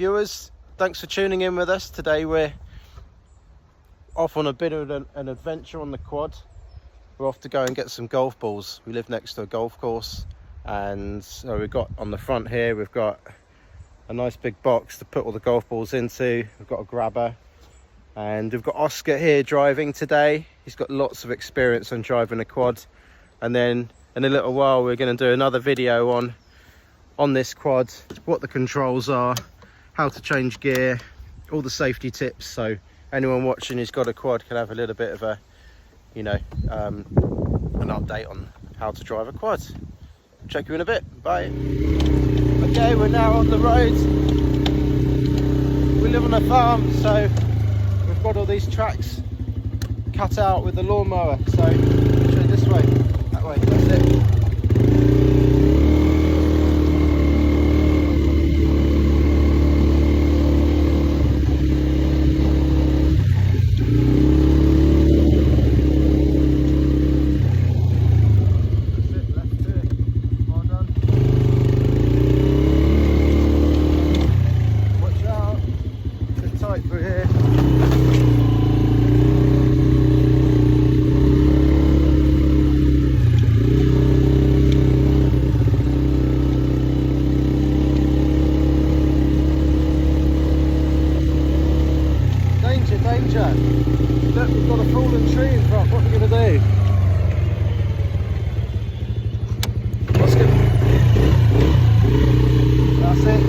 viewers, thanks for tuning in with us. Today we're off on a bit of an adventure on the quad. We're off to go and get some golf balls. We live next to a golf course, and so we've got on the front here, we've got a nice big box to put all the golf balls into. We've got a grabber, and we've got Oscar here driving today. He's got lots of experience on driving a quad, and then in a little while we're going to do another video on this quad, what the controls are, how to change gear, all the safety tips, so anyone watching who's got a quad can have a little bit of a, you know, an update on how to drive a quad. Check you in a bit. Bye. Okay, we're now on the road. We live on a farm, so we've got all these tracks cut out with the lawnmower, so show this way, that way, that's it. Look, we've got a fallen tree in front. What are we going to do? What's good? That's it.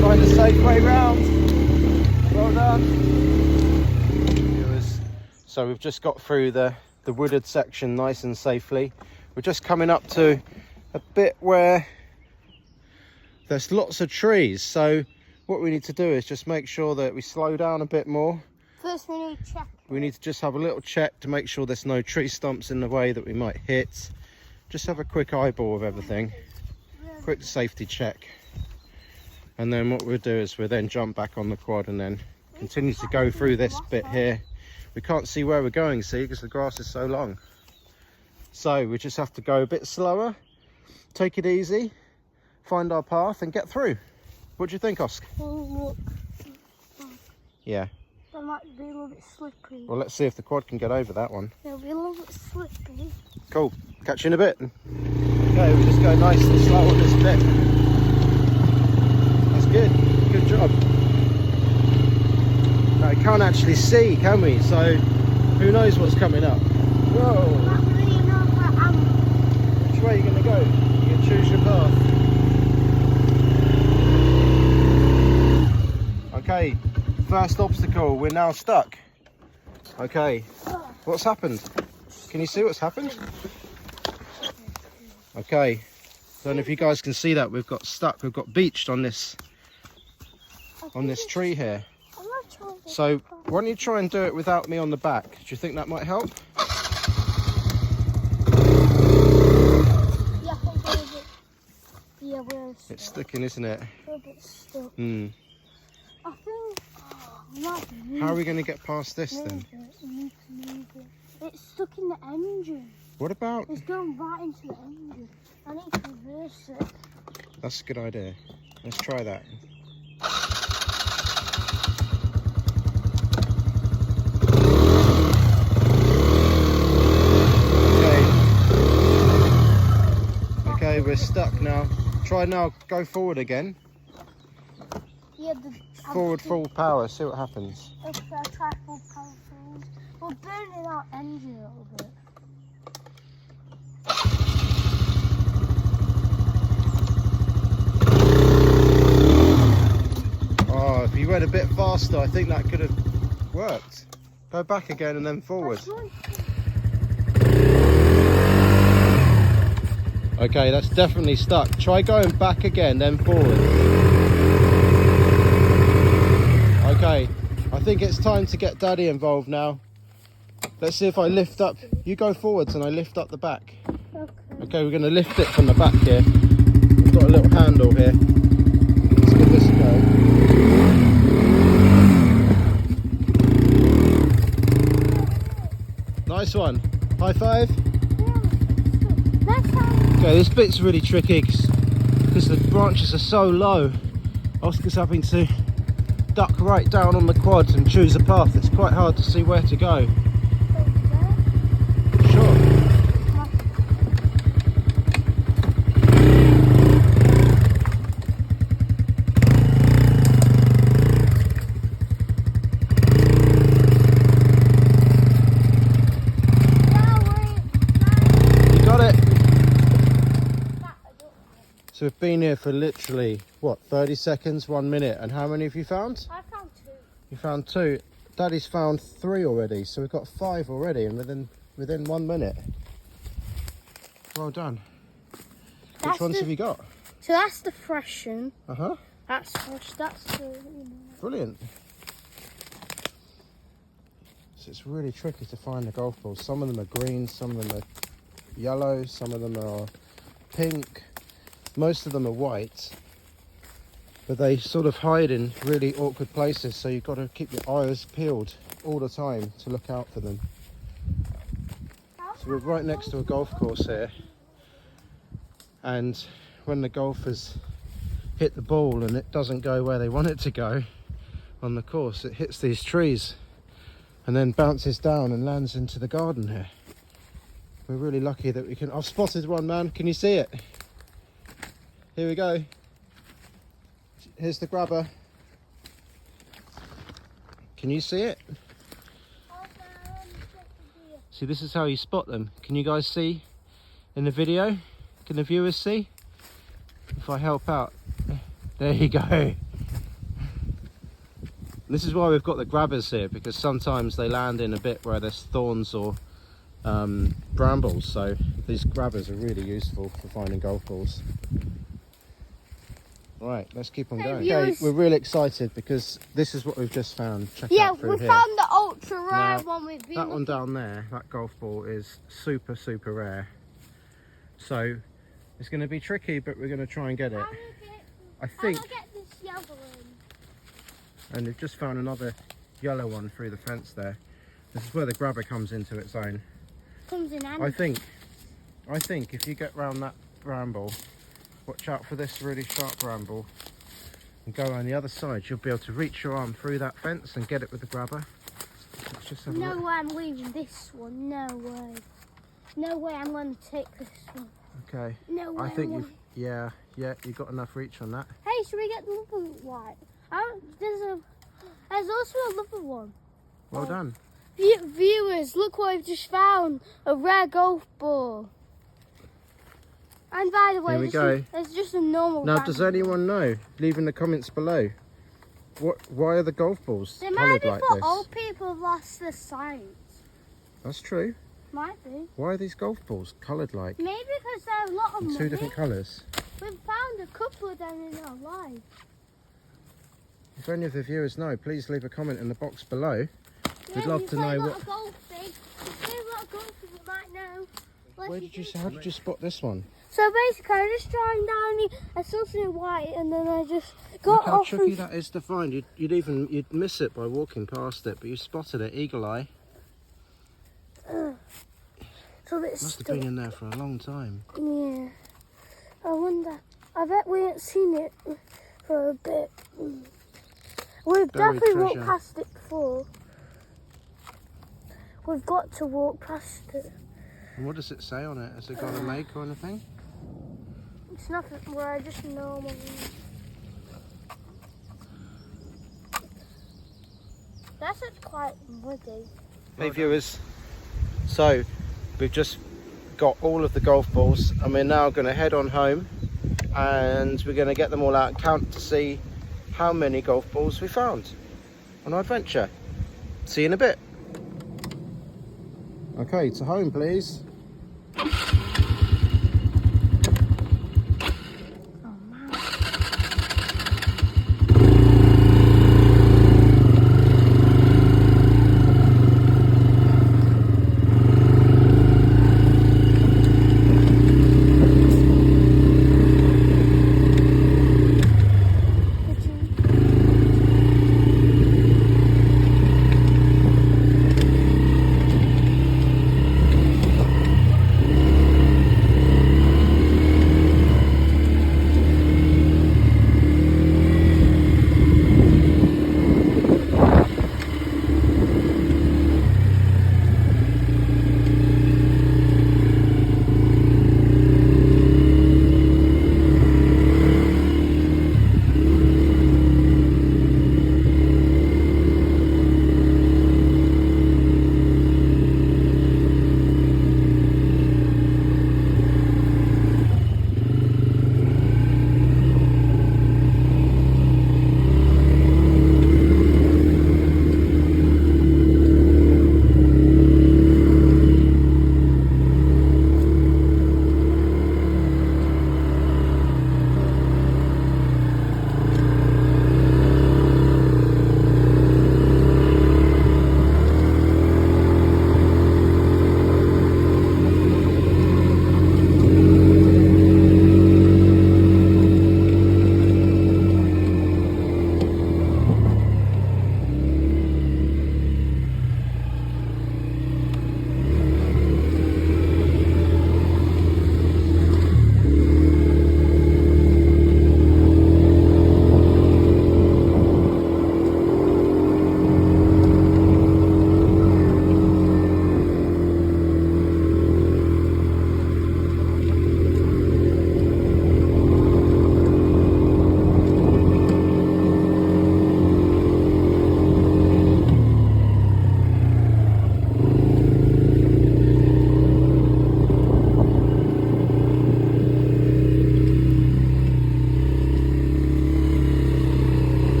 Find a safe way round. Well done. So we've just got through the wooded section nice and safely. We're just coming up to a bit where there's lots of trees. So what we need to do is just make sure that we slow down a bit more. First we need to check. We need to just have a little check to make sure there's no tree stumps in the way that we might hit. Just have a quick eyeball of everything. Quick safety check. And then what we'll do is we'll then jump back on the quad and then continue to go through this bit here. We can't see where we're going, see, because the grass is so long. So we just have to go a bit slower, take it easy, find our path and get through. What do you think, Oscar? Oh, look. Yeah. That might be a little bit slippery. Well, let's see if the quad can get over that one. It'll be a little bit slippery. Cool. Catch you in a bit. Okay, we just go nice and slow on this bit. That's good. Good job. Now, we can't actually see, can we? So, who knows what's coming up? Whoa. Which way are you going to go? You can choose your path. Okay. First obstacle, we're now stuck. Okay, what's happened? Can you see what's happened? Okay, don't know if you guys can see that. We've got stuck, we've got beached on this tree here. So why don't you try and do it without me on the back? Do you think that might help? Yeah, we're stuck. It's sticking, isn't it? We're a bit stuck. I think... How are we going to get past this then? It's stuck in the engine. What about... It's going right into the engine. I need to reverse it. That's a good idea. Let's try that. Okay, we're stuck now. Try now, go forward again. Yeah, Forward full power, see what happens. Okay, I'll try full power forward. We're burning our engine a little bit. Oh, if you went a bit faster, I think that could have worked. Go back again and then forward. Okay, that's definitely stuck. Try going back again, then forward. Okay, I think it's time to get Daddy involved now. Let's see if I lift up. You go forwards and I lift up the back. Okay, we're going to lift it from the back here. We've got a little handle here. Let's give this a go. Nice one. High five. Okay, this bit's really tricky because the branches are so low. Oscar's having to duck right down on the quad and choose a path. It's quite hard to see where to go. Sure. So we've been here for literally, what, 30 seconds, 1 minute. And how many have you found? I found 2. You found 2. Daddy's found 3 already. So we've got 5 already and within 1 minute. Well done. Which ones have you got? So that's the freshen. Uh-huh. That's fresh. That's the... Brilliant. So it's really tricky to find the golf balls. Some of them are green, some of them are yellow, some of them are pink. Most of them are white, but they sort of hide in really awkward places, so you've got to keep your eyes peeled all the time to look out for them. So we're right next to a golf course here, and when the golfers hit the ball and it doesn't go where they want it to go on the course, it hits these trees and then bounces down and lands into the garden here. We're really lucky that we can... I've spotted one, man. Can you see it? Here we go. Here's the grabber. Can you see it? See, this is how you spot them. Can you guys see in the video? Can the viewers see? If I help out. There you go. This is why we've got the grabbers here, because sometimes they land in a bit where there's thorns or brambles. So these grabbers are really useful for finding golf balls. Right, let's keep on going. Okay, we're really excited because this is what we've just found. Check out through here. Yeah, we found the ultra rare one with that one down there, that golf ball is super, super rare. So it's going to be tricky, but we're going to try and get it. I think. I'll get this yellow one. And we've just found another yellow one through the fence there. This is where the grabber comes into its own. Comes in handy. I think if you get round that bramble, watch out for this really sharp bramble, and go around the other side, you'll be able to reach your arm through that fence and get it with the grabber. Let's just have a look. No way I'm leaving this one. No way. No way I'm going to take this one. Okay. No way. I think you've, yeah, you've got enough reach on that. Hey, should we get the other white? There's also another one. Well done. Viewers, look what I've just found. A rare golf ball. And by the way, Here we go. It's just a normal Now, bag. does anyone know? Leave in the comments below. Why are the golf balls They might coloured be like for this? old people who've lost their sight. That's true. Might be. Why are these golf balls coloured like? Maybe because there are a lot of In money. 2 different colours. We've found a couple of them in our life. If any of the viewers know, please leave a comment in the box below. We'd Yeah, love we to play know a lot what. of golfing. We play a lot of golfing, you might know. How did you spot this one? So basically, I just driving down here, I saw something white, and then I just got Look how off. tricky that is to find. You'd miss it by walking past it, but you spotted it, eagle eye. So it's Must have been in there for a long time. Yeah. I wonder. I bet we ain't seen it for a bit. We've Buried definitely walked treasure. past it before. We've got to walk past it. And what does it say on it? Has it got a lake or anything? It's nothing. We're just normal. That's quite muddy. Hey viewers, so we've just got all of the golf balls and we're now going to head on home and we're going to get them all out and count to see how many golf balls we found on our adventure. See you in a bit. Okay, to home please.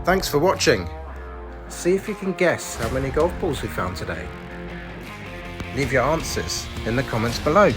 Thanks for watching. See if you can guess how many golf balls we found today. Leave your answers in the comments below.